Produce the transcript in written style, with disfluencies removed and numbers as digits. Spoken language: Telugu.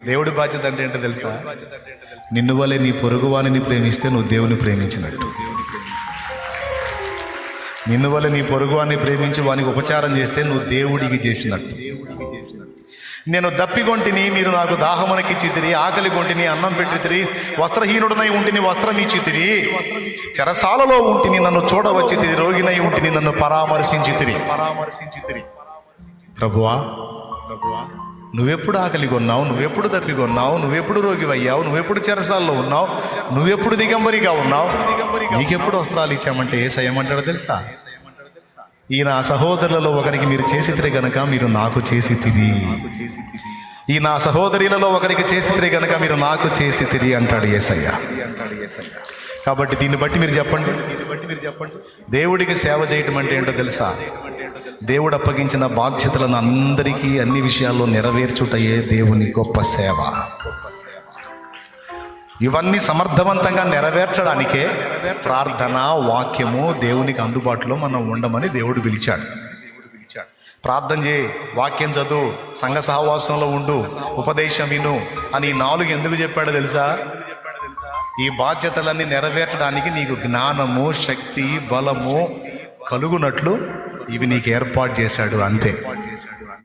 దేవుడి బాధ్యత అంటే ఏంటో తెలుసా? నిన్ను వలె నీ పొరుగువానిని ప్రేమిస్తే నువ్వు దేవుని ప్రేమించినట్టు. నిన్ను వలె నీ పొరుగువాన్ని ప్రేమించి వానికి ఉపచారం చేస్తే నువ్వు దేవుడికి చేసినట్టు. నేను దప్పిగొంటిని, మీరు నాకు దాహమునకిచ్చితిరి, ఆకలి గొంటిని, అన్నం పెట్టితిరి, వస్త్రహీనుడనై ఉంటిని, వస్త్రం ఇచ్చితిరి, చెరసాలలో ఉంటిని, నన్ను చూడవచ్చితిరి, రోగినై ఉంటిని, నన్ను పరామర్శించితిరి. ప్రభువా, నువ్వెప్పుడు ఆకలి కొన్నావు, నువ్వెప్పుడు దప్పికొన్నావు, నువ్వెప్పుడు రోగివయ్యావు, నువ్వెప్పుడు చెరసాల్లో ఉన్నావు, నువ్వెప్పుడు దిగంబరిగా ఉన్నావు, నీకెప్పుడు వస్త్రాలు ఇచ్చామంటే ఏమంటాడో తెలుసా? ఈ నా సహోదరులలో ఒకరికి మీరు చేసితిరి గనక మీరు నాకు చేసితిరి, ఈ నా సహోదరులలో ఒకరికి చేసితిరి గనక మీరు నాకు చేసితిరి అంటాడు యేసయ్య. కాబట్టి దీన్ని బట్టి మీరు చెప్పండి, దేవుడికి సేవ చేయటం అంటే ఏంటో తెలుసా? దేవుడు అప్పగించిన బాధ్యతలను అందరికీ అన్ని విషయాల్లో నెరవేర్చుటయే దేవుని గొప్ప సేవ. ఇవన్నీ సమర్థవంతంగా నెరవేర్చడానికే ప్రార్థన, వాక్యము దేవునికి అందుబాటులో మనం ఉండమని దేవుడు పిలిచాడు. ప్రార్థన చేయి, వాక్యం చదువు, సంఘ సహవాసంలో ఉండు, ఉపదేశం విను అని 4 ఎందుకు చెప్పాడో తెలుసా? ఈ బాధ్యతలన్నీ నెరవేర్చడానికి నీకు జ్ఞానము, శక్తి, బలము కలుగునట్లు ఇవి నీకు ఏర్పాటు చేశాడు, అంతే.